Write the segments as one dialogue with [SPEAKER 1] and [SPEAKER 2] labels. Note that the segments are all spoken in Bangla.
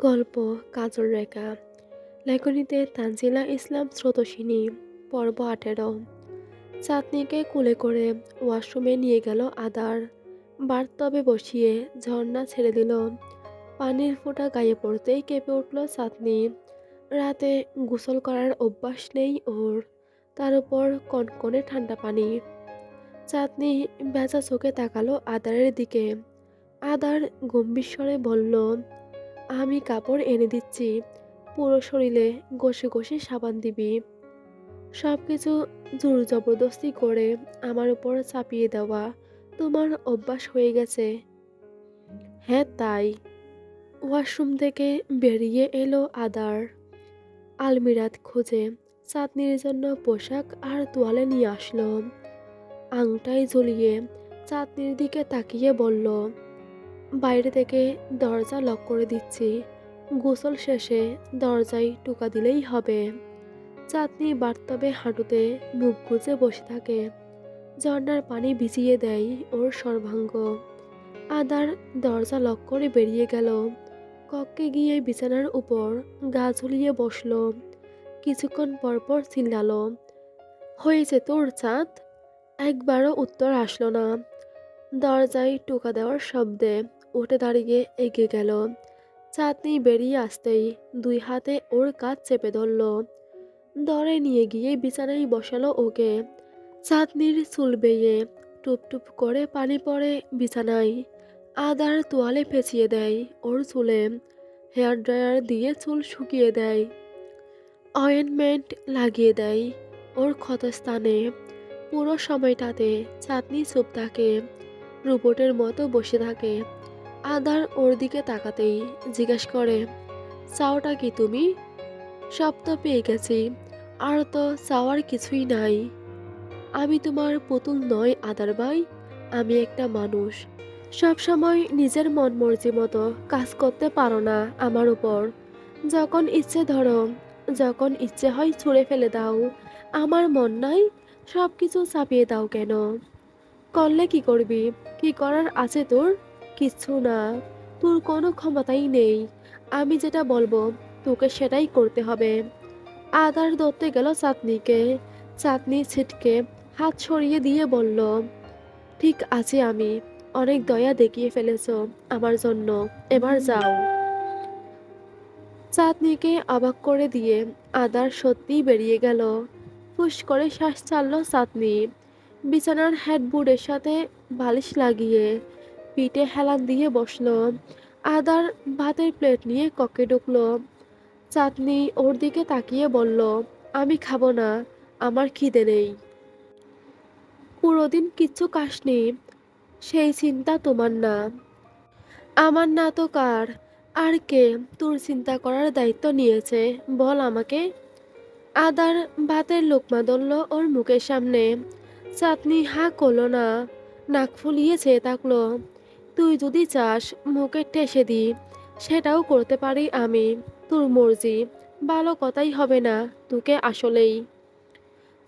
[SPEAKER 1] গল্প কাজল রেখা। লেখনীতে তানজিলা ইসলাম স্রোতস্বিনী। পর্ব ১৮। চাঁদনিকে কোলে করে ওয়াশরুমে নিয়ে গেল আদার। বাথটবে বসিয়ে ঝর্ণা ছেড়ে দিল। পানির ফোঁটা গায়ে পড়তেই কেঁপে উঠল চাঁদনি। রাতে গোসল করার অভ্যাস নেই ওর, তার উপর কনকনে ঠান্ডা পানি। চাঁদনি ভেজা চোখে তাকালো আদারের দিকে। আদার গম্ভীর স্বরে বলল, আমি কাপড় এনে দিচ্ছি, পুরো শরীরে ঘষে ঘষে সাবান দিবি। সবকিছু জোর জবরদস্তি করে আমার উপর চাপিয়ে দেওয়া তোমার অভ্যাস হয়ে গেছে। হ্যাঁ তাই। ওয়াশরুম থেকে বেরিয়ে এলো আদার। আলমিরাত খুঁজে চাঁদনির জন্য পোশাক আর তোয়ালে নিয়ে আসলো। আংটায় ঝুলিয়ে চাঁদনির দিকে তাকিয়ে বলল, বাইরে থেকে দরজা লক করে দিচ্ছি, গোসল শেষে দরজায় টোকা দিলেই হবে। চাঁদনি বাথটবে হাঁটুতে মুখ গুজে বসে থাকে। ঝর্ণার পানি ভিজিয়ে দেয় ওর সর্বাঙ্গ। আদার দরজা লক করে বেরিয়ে গেল। কক্ষে গিয়ে বিছানার উপর গা ঝুলিয়ে বসলো। কিছুক্ষণ পরপর চিল্লালো, হয়েছে তোর চাঁদ? একবারও উত্তর আসলো না। দরজায় টোকা দেওয়ার শব্দে উঠে দাঁড়িয়ে এগিয়ে গেল। চাঁদনি বেরিয়ে আসতেই দুই হাতে ওর কাঁধ চেপে ধরল। দরে নিয়ে গিয়ে বিছানায় বসালো ওকে। চাঁদনির চুল বেয়ে টুপ টুপ করে পানি পড়ে বিছানায়। আদার তোয়ালে পেঁচিয়ে দেয় ওর চুলে। হেয়ার ড্রায়ার দিয়ে চুল শুকিয়ে দেয়। অয়েন্টমেন্ট লাগিয়ে দেয় ওর ক্ষতস্থানে। পুরো সময়টাতে চাঁদনি চুপ থাকে, রোবটের মতো বসে থাকে। আদার ওর দিকে তাকাতেই জিজ্ঞেস করে, চাওটা কি তুমি? সব তো পেয়ে গেছি, আর তো চাওয়ার কিছুই নাই। আমি তোমার পুতুল নয় আদার ভাই, আমি একটা মানুষ। সব সময় নিজের মন মর্জি মতো কাজ করতে পারো না আমার উপর। যখন ইচ্ছে ধরো, যখন ইচ্ছে হয় ছুঁড়ে ফেলে দাও। আমার মন নাই, সব কিছু চাপিয়ে দাও কেন? করলে কি করবি? কি করার আছে তোর? কিচ্ছু না। তোর কোনো ক্ষমতাই নেই। আমি যেটা বলবো তোকে সেটাই করতে হবে। আদার ধরতে গেল চাঁদনিকে। চাঁদনি ছিটকে হাত সরিয়ে দিয়ে বলল, ঠিক আছে, আমি অনেক দয়া দেখিয়ে ফেলেছো আমার জন্য, এবার যাও। চাঁদনিকে অবাক করে দিয়ে আদার সত্যিই বেরিয়ে গেল। ফুস করে শ্বাস ছাড়ল চাঁদনি। বিছানার হেডবোর্ডের সাথে বালিশ লাগিয়ে পিঠে হেলান দিয়ে বসলো। আদার ভাতের প্লেট নিয়ে কক্ষে ঢুকলো। চাঁদনি ওর দিকে তাকিয়ে বলল, আমি খাবো না, আমার খিদে নেই। পুরো দিন কিচ্ছু খাসনি, সেই চিন্তা তোমার না। আমার না তো কার? আর কে তোর চিন্তা করার দায়িত্ব নিয়েছে বল আমাকে? আদার ভাতের লোকমা ধরল ওর মুখের সামনে। চাঁদনি হা করলো না, নাক ফুলিয়ে চেয়ে থাকলো। তুই যদি চাস মুখে ঠেসে দি, সেটাও করতে পারি আমি, তোর মর্জি। ভালো কথাই হবে না তোকে আসলেই।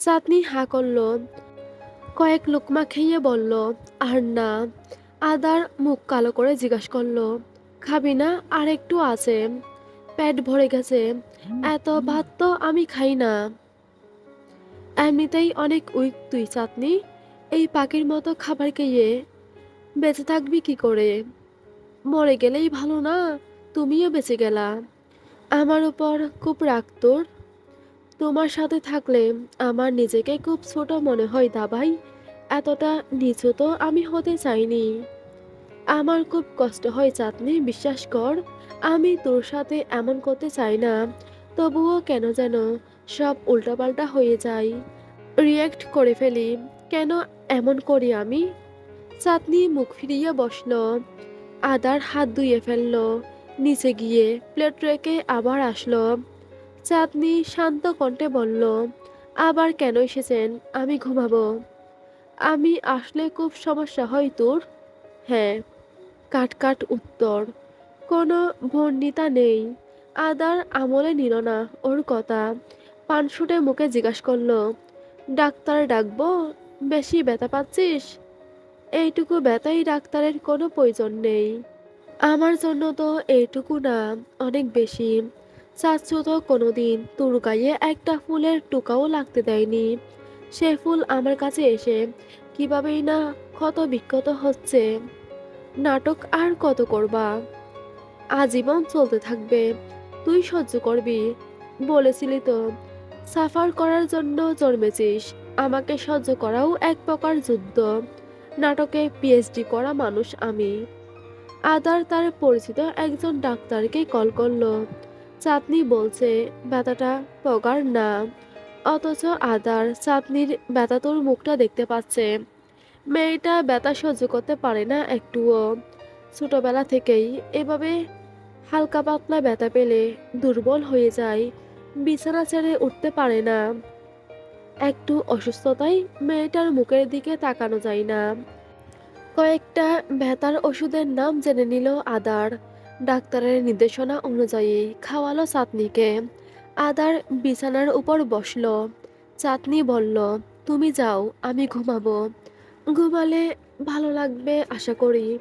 [SPEAKER 1] চাঁদনি হা করলো, কয়েক লোকমা খেয়ে বলল, আর না। আদার মুখ কালো করে জিজ্ঞাসা করলো, খাবি না? আর একটু আছে, পেট ভরে গেছে। এত ভাত তো আমি খাই না। এমনিতেই অনেক উইক তুই চাঁদনি, এই পাখির মতো খাবার খেয়ে বেঁচে থাকবি কি করে? মরে গেলেই ভালো না, তুমিও বেঁচে গেলা। আমার উপর খুব রাগ তোর? তোমার সাথে থাকলে আমার নিজেকে খুব ছোট মনে হয় দাবাই। এতটা নিচু তো আমি হতে চাইনি। আমার খুব কষ্ট হয় চাঁদনি, বিশ্বাস কর। আমি তোর সাথে এমন করতে চাই না, তবুও কেন যেন সব উল্টাপাল্টা হয়ে যায়। রিয়্যাক্ট করে ফেলি। কেন এমন করি আমি? চাঁদনি মুখ ফিরিয়ে বসলো। আদার হাত ধুয়ে ফেললো। নিচে গিয়ে প্লেট রেখে আবার আসলো। চাঁদনি শান্ত কণ্ঠে বলল, আবার কেন এসেছেন? আমি ঘুমাবো। আমি আসলে খুব সমস্যা হয় তোর? হ্যাঁ। কাট কাট উত্তর। কোনো ভন্ডিতা নেই। আদার আমলে নিল না ওর কথা। পানসুটে মুখে জিজ্ঞাসা করলো, ডাক্তার ডাকবো? বেশি ব্যথা পাচ্ছিস? এইটুকু ব্যথাই ডাক্তারের কোনো প্রয়োজন নেই। আমার জন্য তো এইটুকু না, অনেক বেশি। চাচ্চু তো কোনোদিন তোর গায়ে একটা ফুলের টোকাও লাগতে দেয়নি। সে ফুল আমার কাছে এসে কিভাবেই না ক্ষত বিক্ষত হচ্ছে। নাটক আর কত করবা? আজীবন চলতে থাকবে। তুই সহ্য করবি। বলেছিলি তো, সাফার করার জন্য জন্মেছিস। আমাকে সহ্য করাও এক প্রকার যুদ্ধ। নাটকে পিএইচডি করা মানুষ আমি। আদার তার পরিচিত একজন ডাক্তারকে কল করলো। চাঁদনি বলছে ব্যথাটা পগার না। অথচ আদার চাঁদনির ব্যথাতুর মুখটা দেখতে পাচ্ছে। মেয়েটা ব্যথা সহ্য করতে পারে না একটুও। ছোটবেলা থেকেই এভাবে হালকা পাতলা ব্যথা পেলে দুর্বল হয়ে যায়। বিছানা ছেড়ে উঠতে পারে না। একটু অসুস্থতায় মেয়েটার মুখের দিকে তাকানো যায় না। কয়েকটা ব্যথার ওষুধের নাম জেনে নিল আদার। ডাক্তারের নির্দেশনা অনুযায়ী খাওয়ালো চাঁদনিকে। আদার বিছানার উপর বসলো। চাঁদনি বলল, তুমি যাও, আমি ঘুমাবো। ঘুমালে ভালো লাগবে আশা করি।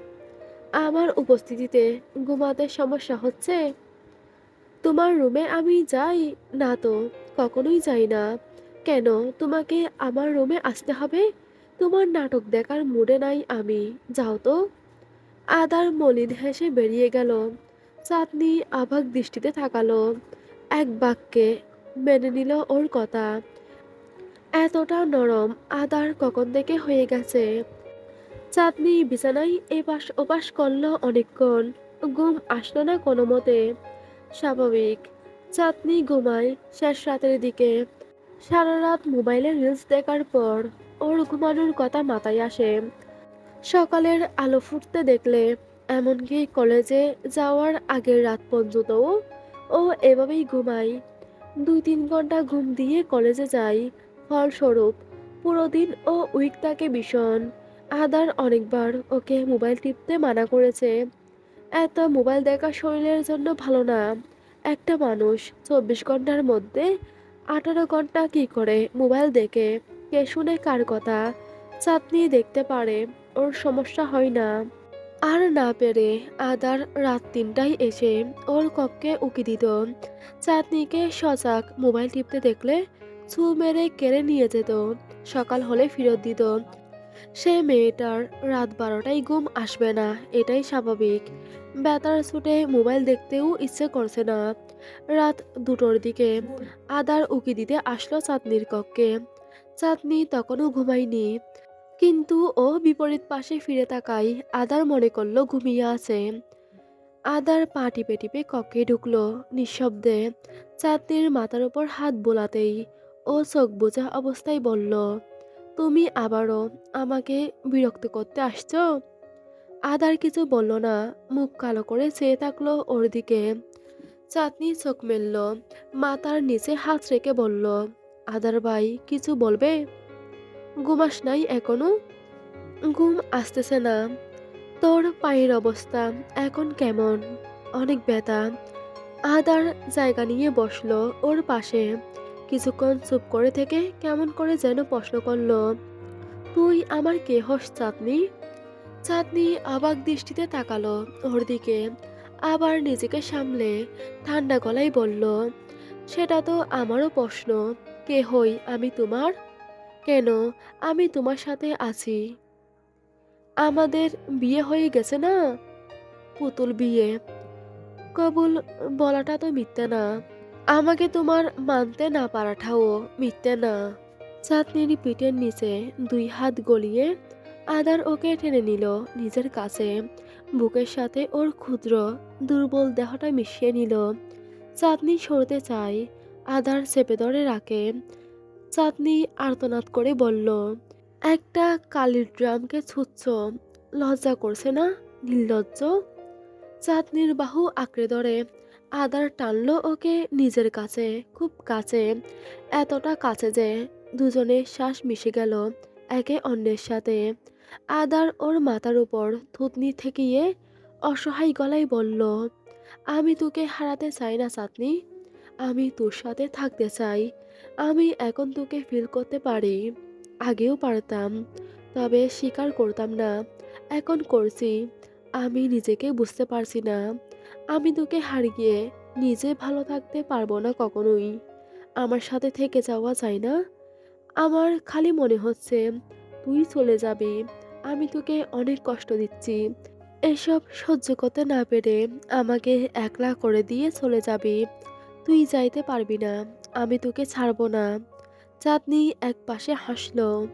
[SPEAKER 1] আমার উপস্থিতিতে ঘুমাতে সমস্যা হচ্ছে? তোমার রুমে আমি যাই? না তো, কখনোই যাই না। কেন তোমাকে আমার রুমে আসতে হবে? তোমার নাটক দেখার মুডে নাই আমি। যাও তো। আদার মলিন হেসে বেরিয়ে গেল। চাঁদনি অবাক দৃষ্টিতে তাকালো। এক বাক্যে মেনে নিল ওর কথা। এতটা নরম আদার কখন থেকে হয়ে গেছে। চাঁদনি বিছানায় এপাশ ওপাশ করলো অনেকক্ষণ। ঘুম আসলো না কোনো মতে। স্বাভাবিক, চাঁদনি ঘুমায় শেষ রাতের দিকে। সারা রাত মোবাইলে রিলস দেখার পর ওর ঘুমানোর কথা মাথায় আসে। সকালের আলো ফুটতে দেখলে, এমনকি কলেজে যাওয়ার আগের রাত পর্যন্তও ও এভাবেই ঘুমায়। ২-৩ ঘন্টা ঘুম দিয়ে কলেজে যায়। ফলস্বরূপ পুরো দিন ও উইক থাকে ভীষণ। আদার অনেকবার ওকে মোবাইল টিপতে মানা করেছে। এত মোবাইল দেখা শরীরের জন্য ভালো না। একটা মানুষ ২৪ ঘন্টার মধ্যে ১৮ ঘন্টা কি করে মোবাইল দেখে? কে শুনে কার কথা? চাঁদনি দেখতে পারে, ওর সমস্যা হয় না। আর না পেরে আদার রাত ৩টায় এসে ওর কক্ষে উকি দিত। চাঁদনিকে সজাগ মোবাইল টিপতে দেখলে ছু মেরে কেড়ে নিয়ে যেত। সকাল হলে ফেরত দিত। সে মেয়েটার রাত ১২টায় ঘুম আসবে না, এটাই স্বাভাবিক। ব্যথার ছুটে মোবাইল দেখতেও ইচ্ছে করছে না। রাত ২টোর দিকে আদার উকি দিতে আসলো চাঁদনির কক্ষে। চাঁদনি তখনও ঘুমায়নি। কিন্তু ও বিপরীত পাশে ফিরে তাকায়। আদার মনে করলো ঘুমিয়ে আছে। আদার পা টিপে টিপে কক্ষে ঢুকলো নিঃশব্দে। চাঁদনির মাথার উপর হাত বোলাতেই ও চোখ বোঝা অবস্থায় বলল, তুমি আবারও আমাকে বিরক্ত করতে আসছো? আদার কিছু বলল না, মুখ কালো করে চেয়ে থাকলো ওর দিকে। চাঁদনি চোখ মেলল, মাথার নিচে হাত রেখে বলল, আদার ভাই কিছু বলবে? ঘুমাস নাই এখনো? ঘুম আসতেছে না। তোর পায়ের অবস্থা এখন কেমন? অনেক ব্যথা। আদার জায়গা নিয়ে বসলো ওর পাশে। কিছুক্ষণ চুপ করে থেকে কেমন করে যেন প্রশ্ন করলো, তুই আমার কে হস চাঁদনি? চাঁদনি অবাক দৃষ্টিতে তাকালো ওর দিকে। আবার নিজেকে সামলে ঠান্ডা গলায় বলল, সেটা তো আমারও প্রশ্ন। কে হই আমি তোমার? কেন আমি তোমার সাথে আছি? আমাদের বিয়ে হয়ে গেছে না? পুতুল বিয়ে। কবুল বলাটা তো মিথ্যে না। আমাকে তোমার মানতে না পারাটাও মিথ্যে না। চাঁদনির পিঠের নিচে ২ হাত গলিয়ে আদার ওকে টেনে নিল নিজের কাছে। বুকের সাথে ওর ক্ষুদ্র দুর্বল দেহটা মিশিয়ে নিল। চাঁদনি সরতে চায়, আদার চেপে ধরে রাখে। চাঁদনি আর্তনাদ করে বলল, একটা কালির ড্রামকে ছুঁচ্ছ, লজ্জা করছে না? নির্লজ্জ। চাঁদনির বাহু আঁকড়ে ধরে আদার টানলো ওকে নিজের কাছে, খুব কাছে। এতটা কাছে যে দুজনে শ্বাস মিশে গেল একে অন্যের সাথে। আদার ওর মাথার উপর থুতনি ঠেকিয়ে অসহায় গলায় বলল, আমি তোকে হারাতে চাই না চাঁদনি। আমি তোর সাথে থাকতে চাই। আমি এখন তোকে ফিল করতে পারি। আগেও পারতাম, তবে স্বীকার করতাম না। এখন করছি। আমি নিজেকে বুঝতে পারছি না। আমি তোকে হারিয়ে নিজে ভালো থাকতে পারবো না কখনোই। আমার সাথে থেকে যাওয়া যায় না? আমার খালি মনে হচ্ছে তুই চলে যাবি। আমি তোকে অনেক কষ্ট দিচ্ছি। এসব সহ্য করতে না পেরে আমাকে একলা করে দিয়ে চলে যাবি। তুই যাইতে পারবি না। আমি তোকে ছাড়বো না। চাঁদনি একপাশে হাসলো।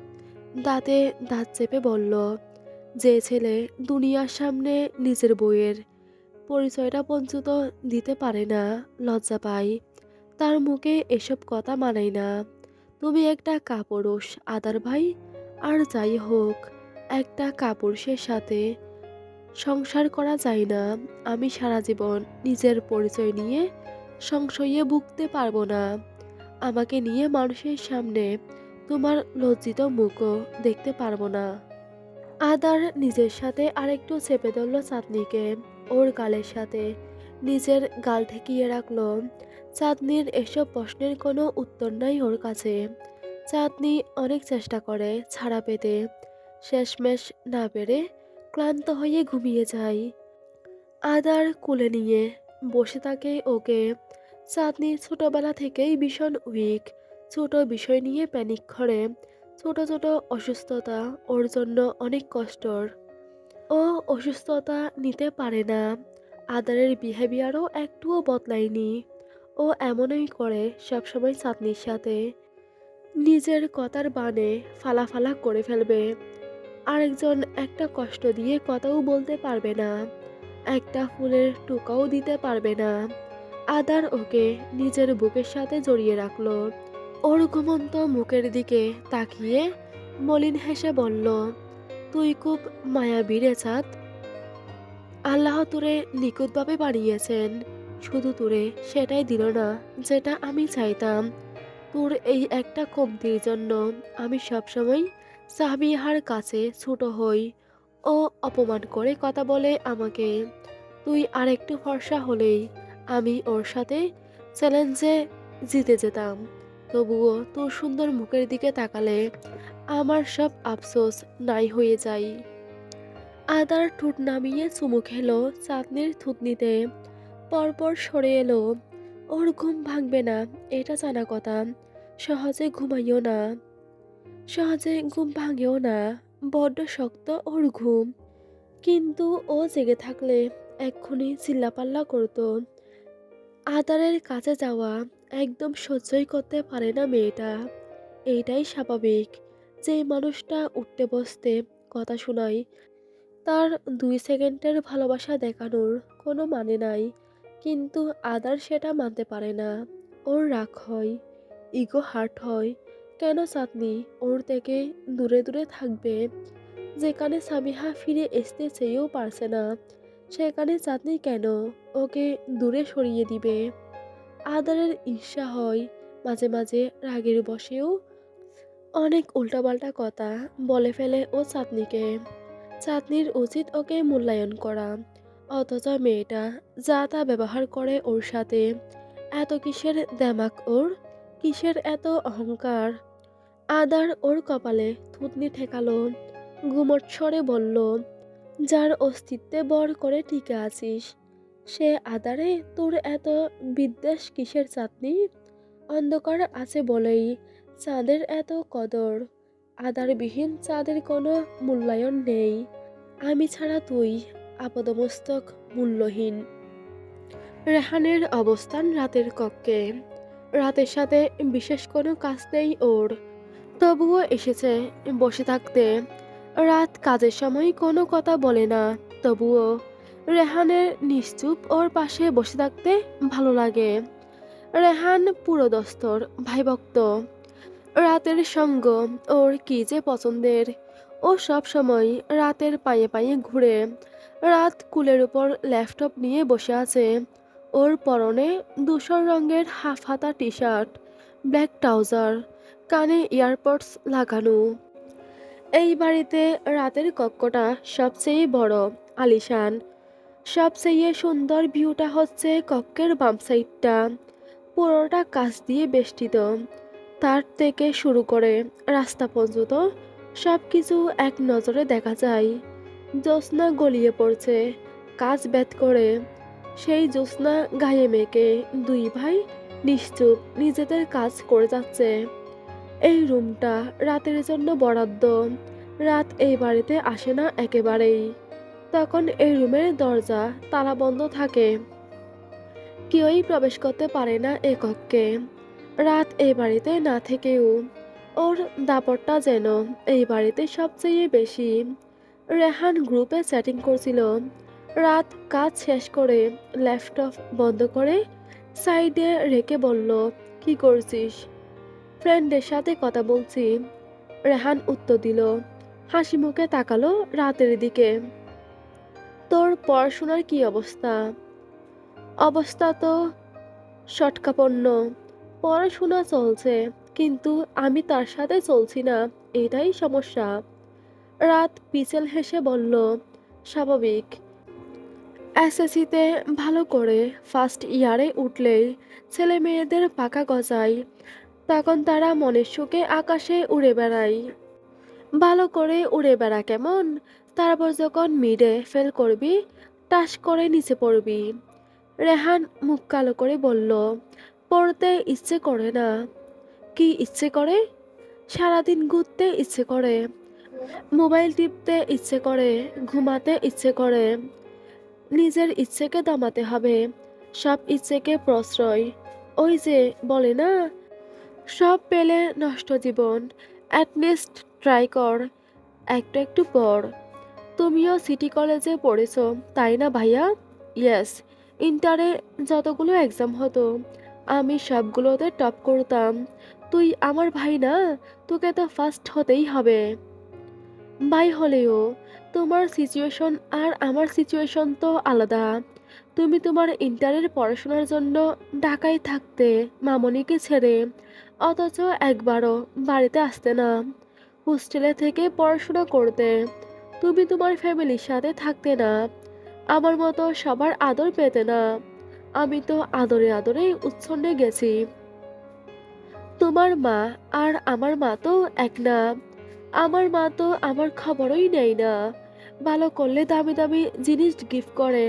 [SPEAKER 1] দাঁতে দাঁত চেপে বলল, যে ছেলে দুনিয়ার সামনে নিজের বউয়ের পরিচয়টা পর্যন্ত দিতে পারে না, লজ্জা পায়, তার মুখে এসব কথা মানায় না। তুমি একটা কাপুরুষ আদার ভাই। আর যাই হোক, একটা কাপুরুষের সাথে সংসার করা যায় না। আমি সারা জীবন নিজের পরিচয় নিয়ে সংশয়ে ভুগতে পারবো না। আমাকে নিয়ে মানুষের সামনে তোমার লজ্জিত মুখও দেখতে পারবো না। আদার নিজের সাথে আরেকটু চেপে ধরল চাঁদনিকে, ওর গালের সাথে নিজের গাল ঠেকিয়ে রাখলো। চাঁদনির এসব প্রশ্নের কোনো উত্তর নাই ওর কাছে। চাঁদনি অনেক চেষ্টা করে ছাড়া পেতে, শেষমেশ না পেরে ক্লান্ত হয়ে ঘুমিয়ে যায়। আদার কোলে নিয়ে বসে থাকে ওকে। চাঁদনি ছোটবেলা থেকেই ভীষণ উইক, ছোট বিষয় নিয়ে প্যানিক করে। ছোট ছোট অসুস্থতা ওর জন্য অনেক কষ্টর। ও অসুস্থতা নিতে পারে না। আদারের বিহেভিয়ারও একটুও বদলায়নি। ও এমনই করে সবসময় চাঁদনির সাথে। নিজের কথার বানে ফালা ফালা করে ফেলবে। আরেকজন একটা কষ্ট দিয়ে কথাও বলতে পারবে না। একটা ফুলের টোকাও দিতে পারবে না। আদার ওকে নিজের বুকের সাথে জড়িয়ে রাখলো। ওর ঘুমন্ত মুখের দিকে তাকিয়ে মলিন হেসে বলল, তুই খুব মায়াবী রে চাঁদ। আল্লাহ তোরে নিখুঁতভাবে বানিয়েছেন। শুধু তোরে সেটাই দিল না যেটা আমি চাইতাম। তোর এই একটা কমতির জন্য আমি সবসময় সাবিহার কাছে ছোট হই। ও অপমান করে কথা বলে আমাকে। তুই আরেকটু ফর্সা হলেই আমি ওর সাথে চ্যালেঞ্জে জিতে যেতাম। তবুও তোর সুন্দর মুখের দিকে তাকালে আমার সব আফসোস নাই হয়ে যায়। আদার ঠোঁট নামিয়ে চুমু খেলো চাঁদনির থুতনিতে। পরপর সরে এলো। ওর ঘুম ভাঙবে না এটা জানা কথা। সহজে ঘুমাইও না। সহজে ঘুম ভাঙেও না। বড্ড শক্ত ওর ঘুম। কিন্তু ও জেগে থাকলে এক্ষুনি চিল্লাপাল্লা করতো। আদারের কাছে যাওয়া একদম সহ্যই করতে পারে না মেয়েটা। এইটাই স্বাভাবিক। যে মানুষটা উঠতে বসতে কথা শোনায়, তার ২ সেকেন্ডের ভালোবাসা দেখানোর কোনো মানে নাই। কিন্তু আদার সেটা মানতে পারে না। ওর রাগ হয়, ইগো হার্ট হয়। কেন চাঁদনি ওর থেকে দূরে দূরে থাকবে? যেখানে সামিহা ফিরে আসতে চেয়েও পারছে না, সেখানে চাঁদনি কেন ওকে দূরে সরিয়ে দিবে? আদারের ঈর্ষা হয়, মাঝে মাঝে রাগের বশেও অনেক উল্টাপাল্টা কথা বলে ফেলে ও চাঁদনিকে। চাঁদনির উচিত ওকে মূল্যায়ন করা, অথচ মেয়েটা যা তা ব্যবহার করে ওর সাথে। এত কিসের দেমাক ওর? কিসের এত অহংকার? আদার ওর কপালে থুতনি ঠেকালো, গুমট স্বরে বলল, যার অস্তিত্বে বর করে টিকে আছিস সে আদারে তোর এত বিদ্বেষ কিসের চাঁদনি? অন্ধকার আছে বলেই চাঁদের এত কদর। আদারবিহীন চাঁদের কোনো মূল্যায়ন নেই। আমি ছাড়া তুই আপাদমস্তক মূল্যহীন। রেহানের অবস্থান রাতের কক্ষে। রাতের সাথে বিশেষ কোনো কাজ নেই ওর, তবুও এসেছে বসে থাকতে। রাত কাজের সময় কোনো কথা বলে না, তবুও রেহানের নিশ্চুপ ওর পাশে বসে থাকতে ভালো লাগে। রেহান পুরোদস্তুর ভাইভক্ত। রাতের সঙ্গ ওর কি যে পছন্দের। ও সব সময় রাতের পায়ে পায়ে ঘুরে। রাত কুলের উপর ল্যাপটপ নিয়ে বসে আছে। ওর পরনে ধূসর রঙের হাফ হাতা টি শার্ট, ব্ল্যাক ট্রাউজার, কানে ইয়ারপডস লাগানো। এই বাড়িতে রাতের কক্ষটা সবচেয়ে বড়, আলিশান। সবচেয়ে সুন্দর ভিউটা হচ্ছে কক্ষের বাম সাইডটা। পুরোটা কাঁচ দিয়ে বেষ্টিত। তার থেকে শুরু করে রাস্তা পর্যন্ত সব কিছু এক নজরে দেখা যায়। জ্যোৎস্না গলিয়ে পড়ছে কাজ ব্যাত করে। সেই জ্যোৎস্না গায়ে মেখে দুই ভাই নিশ্চুপ নিজেদের কাজ করে যাচ্ছে। এই রুমটা রাতের জন্য বরাদ্দ। রাত এই বাড়িতে আসে না একেবারেই। তখন এই রুমের দরজা তালাবন্ধ থাকে। কেউই প্রবেশ করতে পারে না এ কক্ষে। রাত এই বাড়িতে না থেকেও ওর দাপটটা যেন এই বাড়িতে সবচেয়ে বেশি। রেহান গ্রুপে চ্যাটিং করছিল। রাত কাজ শেষ করে ল্যাপটপ বন্ধ করে সাইডে রেখে বলল, কি করছিস? ফ্রেন্ডের সাথে কথা বলছি। রেহান উত্তর দিল, হাসি মুখে তাকালো রাতের দিকে। তোর পড়াশোনার কি অবস্থা? অবস্থা তো শটকাপন্ন। পড়াশোনা চলছে, কিন্তু আমি তার সাথে চলছি না, এটাই সমস্যা। রাত পিছল হেসে বলল, স্বাভাবিক। এসএসসিতে ভালো করে ফার্স্ট ইয়ারে উঠলেই ছেলে মেয়েদের পাকা গজায়। তখন তারা মনের সুখে আকাশে উড়ে বেড়ায়। ভালো করে উড়ে বেড়া কেমন, তারপর যখন মিডে ফেল করবি টাস করে নিচে পড়বি। রেহান মুখ কালো করে বলল, পড়তে ইচ্ছে করে না। কি ইচ্ছে করে? সারাদিন ঘুরতে ইচ্ছে করে, মোবাইল টিপতে ইচ্ছে করে, ঘুমাতে ইচ্ছে করে। নিজের ইচ্ছেকে দমাতে হবে, সব ইচ্ছেকে প্রশ্রয়। ওই যে বলে না, সব পেলে নষ্ট জীবন, অ্যাটলিস্ট ট্রাই কর, একটু একটু পড়। তুমিও সিটি কলেজে পড়েছো তাই না ভাইয়া? ইয়েস। ইন্টারে যতগুলো এক্সাম হতো আমি সবগুলোতে টপ করতাম। তুই আমার ভাই না, তোকে তো ফার্স্ট হতেই হবে। ভাই হলেও তোমার সিচুয়েশন আর আমার সিচুয়েশন তো আলাদা। তুমি তোমার ইন্টারের পড়াশোনার জন্য ঢাকায় থাকতে মামনিকে ছেড়ে, অথচ একবারও বাড়িতে আসতে না, হোস্টেলে থেকে পড়াশোনা করতে। তুমি তোমার ফ্যামিলির সাথে থাকতে না, আমার মতো সবার আদর পেতে না। আমি তো আদরে আদরে উচ্ছন্নে গেছি। তোমার মা আর আমার মা তো এক না। আমার মা তো আমার খবরই নেয় না। ভালো করলে দামি দামি জিনিস গিফট করে,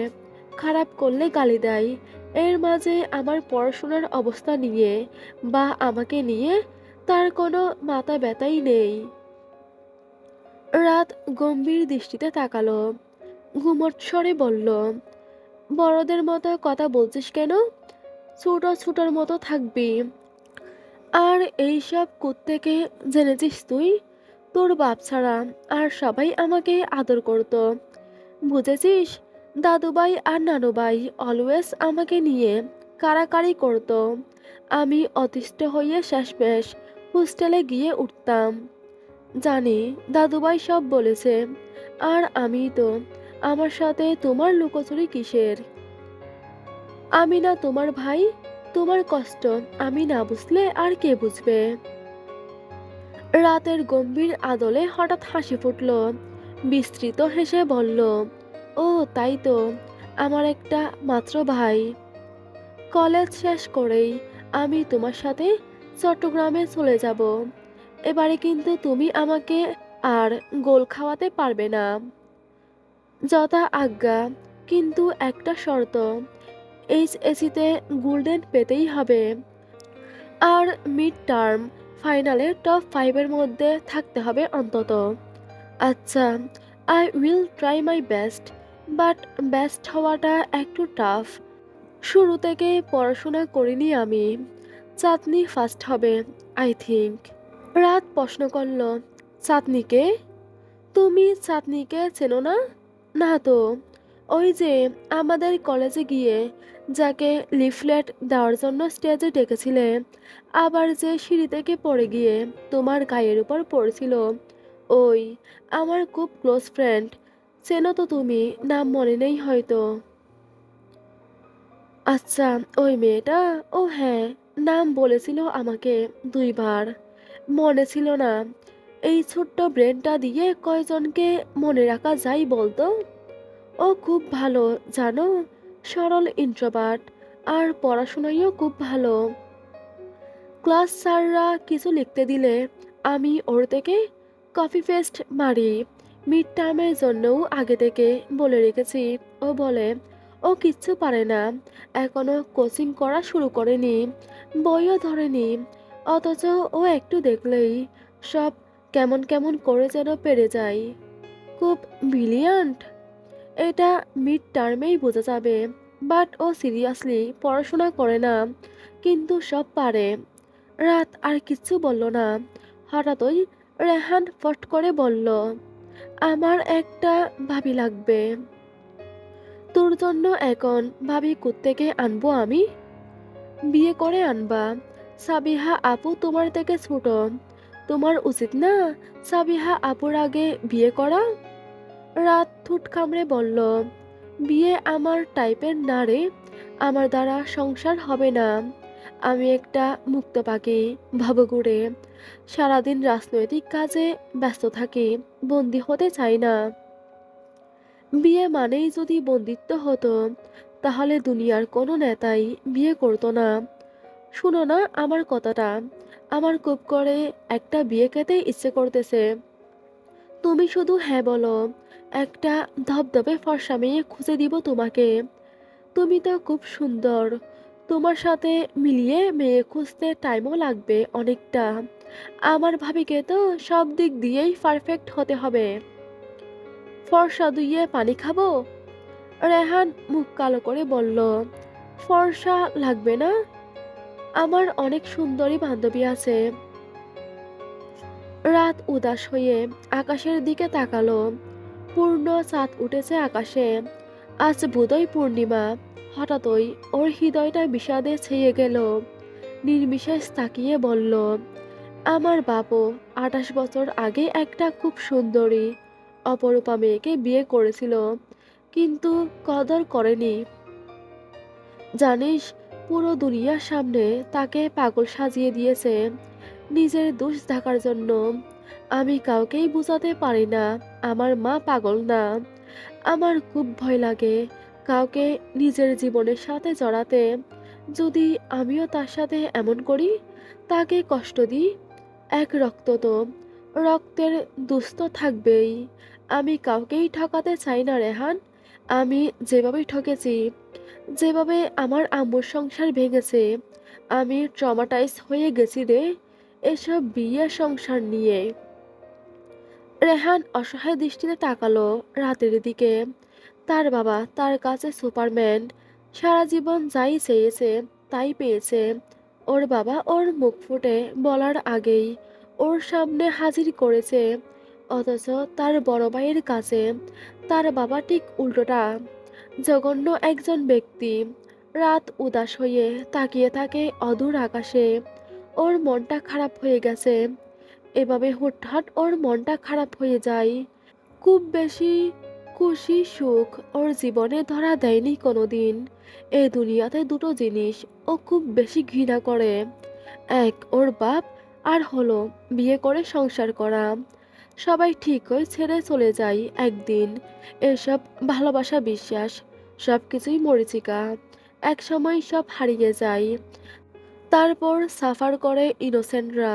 [SPEAKER 1] খারাপ করলে গালি দেয়। এর মাঝে আমার পড়াশোনার অবস্থা নিয়ে বা আমাকে নিয়ে তার কোনো মাথা ব্যথাই নেই। রাত গম্ভীর দৃষ্টিতে তাকালো, ঘুমট স্বরে বলল, বড়দের মতো কথা বলছিস কেন? ছোট ছোটর মতো থাকবি। আর এইসব কোত্থেকে জেনেছিস তুই? তোর বাপ ছাড়া আর সবাই আমাকে আদর করত, বুঝেছিস? দাদুভাই আর নানুভাই অলওয়েজ আমাকে নিয়ে কাড়াকাড়ি করত। আমি অতিষ্ঠ হয়ে শেষমেশ হোস্টেলে গিয়ে উঠতাম। জানি দাদুভাই সব বলেছে, আর আমি তো, আমার সাথে তোমার লুকোচুরি কিসের? আমি না তোমার ভাই? তোমার কষ্ট আমি না বুঝলে আর কে বুঝবে? রাতের গম্ভীর আদলে হঠাৎ হাসি ফুটল, বিস্তৃত হেসে বলল, ও তাই তো, আমার একটা মাত্র ভাই। কলেজ শেষ করেই আমি তোমার সাথে চট্টগ্রামে চলে যাব। এবারে কিন্তু তুমি আমাকে আর গোল খাওয়াতে পারবে না। যথা আজ্ঞা, কিন্তু একটা শর্ত, এইচএসিতে গোল্ডেন পেতেই হবে। আর মিড টার্ম ফাইনালে টপ 5-এর মধ্যে থাকতে হবে অন্তত। আচ্ছা, I will try my best, but best হওয়াটা একটু টাফ। শুরু থেকে পড়াশোনা করিনি আমি। চাঁদনি ফার্স্ট হবে, আই থিঙ্ক। রাত প্রশ্ন করল, চাঁদনিকে? তুমি চাঁদনিকে চেনো না? না তো। ওই যে আমাদের কলেজে গিয়ে যাকে লিফলেট দেওয়ার জন্য স্টেজে ডেকেছিলে, আবার যে সিঁড়ি থেকে পড়ে গিয়ে তোমার গায়ের উপর পড়ছিল, ওই আমার খুব ক্লোজ ফ্রেন্ড। চেনো তো তুমি, নাম মনে নেই হয়তো। আচ্ছা, ওই মেয়েটা। ও হ্যাঁ, নাম বলেছিল আমাকে 2 বার, মনে ছিল না। এই ছোট্ট ব্রেনটা দিয়ে কয়জনকে মনে রাখা যায় বলতো? ও খুব ভালো, জানো, সরল ইন্ট্রোভার্ট, আর পড়াশোনায়ও খুব ভালো। ক্লাস স্যাররা কিছু লিখতে দিলে আমি ওর থেকে কপি পেস্ট মারি, মিড টার্মের জন্যও আগে থেকে বলে রেখেছি। ও বলে ও কিচ্ছু পারে না, এখনো কোচিং করা শুরু করেনি, বইও ধরেনি। অথচ ও একটু দেখলেই সব কেমন কেমন করে যেন পেরে যায়। খুব ব্রিলিয়ান্ট, এটা মিড টার্মেই বোঝা যাবে। বাট ও সিরিয়াসলি পড়াশোনা করে না, কিন্তু সব পারে। রাত আর কিচ্ছু বলল না। হঠাৎই রেহান ফট করে বলল, আমার একটা ভাবি লাগবে। তোর জন্য এখন ভাবি কোত্থেকে আনবো আমি? বিয়ে করে আনবা। সাবিহা আপু তোমার থেকে ছোট, তোমার উচিত না সাবিহা আপুর আগে বিয়ে করা? রাত ঠোঁট কামড়ে বলল, বিয়ে আমার টাইপের না রে, আমার দ্বারা সংসার হবে না। আমি একটা মুক্ত পাখি, ভবঘুরে সারাদিন রাজনৈতিক কাজে ব্যস্ত থাকি, বন্দি হতে চাই না। বিয়ে মানেই যদি বন্দিত্ব হতো, তাহলে দুনিয়ার কোনো নেতাই বিয়ে করতো না। শুনো না আমার কথাটা, আমার খুব করে একটা বিয়ে খেতে ইচ্ছে করতেছে। তুমি শুধু হ্যাঁ বলো, একটা ধবধবে ফর্সা মেয়ে খুঁজে দিব তোমাকে। তুমি তো খুব সুন্দর, তোমার সাথে মিলিয়ে মেয়ে খুঁজতে টাইমও লাগবে অনেকটা। আমার ভাবিকে তো সব দিক দিয়েই পারফেক্ট হতে হবে। ফর্সা ধুইয়ে পানি খাবো? রেহান মুখ কালো করে বলল, ফর্সা লাগবে না, আমার অনেক সুন্দরী বান্ধবী আছে। রাত উদাস হয়ে আকাশের দিকে তাকালো। পূর্ণ চাঁদ উঠেছে আকাশে। আজ বোধহয় পূর্ণিমা। হঠাৎই ওর হৃদয়টা বিষাদে ছেয়ে গেল। নির্বিশেষ তাকিয়ে বলল, আমার বাবু 28 বছর আগে একটা খুব সুন্দরী অপরূপা মেয়েকে বিয়ে করেছিল, কিন্তু কদর করেনি। জানিস, পুরো দুনিয়ার সামনে তাকে পাগল সাজিয়ে দিয়েছে নিজের দোষ ঢাকার জন্য। আমি কাউকেই বোঝাতে পারি না আমার মা পাগল না। আমার খুব ভয় লাগে কাউকে নিজের জীবনের সাথে জড়াতে। যদি আমিও তার সাথে এমন করি, তাকে কষ্ট দিই, এক রক্ত তো, রক্তের দুস্থ থাকবেই। আমি কাউকেই ঠকাতে চাই না রেহান। আমি যেভাবে ঠকেছি, যেভাবে আমার আম্মুর সংসার ভেঙেছে, আমি ট্রমাটাইজ হয়ে গেছি রে এসব বিয়ে সংসার নিয়ে। রেহান অসহায় দৃষ্টিতে তাকালো রাতের দিকে। তার বাবা তার কাছে সুপারম্যান, সারা জীবন যাই চেয়েছে তাই পেয়েছে। ওর বাবা ওর মুখ ফুটে বলার আগেই ওর সামনে হাজির করেছে। অথচ তার বড় ভাইয়ের কাছে তার বাবা ঠিক উল্টোটা, জঘন্য একজন ব্যক্তি। রাত উদাস হয়ে তাকিয়ে থাকে অদূর আকাশে। ওর মনটা খারাপ হয়ে গেছে। এভাবে হুটহাট ওর মনটা খারাপ হয়ে যায়। খুব বেশি খুশি সুখ ওর জীবনে ধরা দেয়নি কোনোদিন। এই দুনিয়াতে দুটো জিনিস ও খুব বেশি ঘৃণা করে, এক ওর বাপ, আর হলো বিয়ে করে সংসার করা। সবাই ঠিকই ছেড়ে চলে যায় একদিন। এসব ভালোবাসা বিশ্বাস সব কিছুই মরীচিকা, এক সময় সব হারিয়ে যায়। তারপর সাফার করে ইনোসেন্টরা,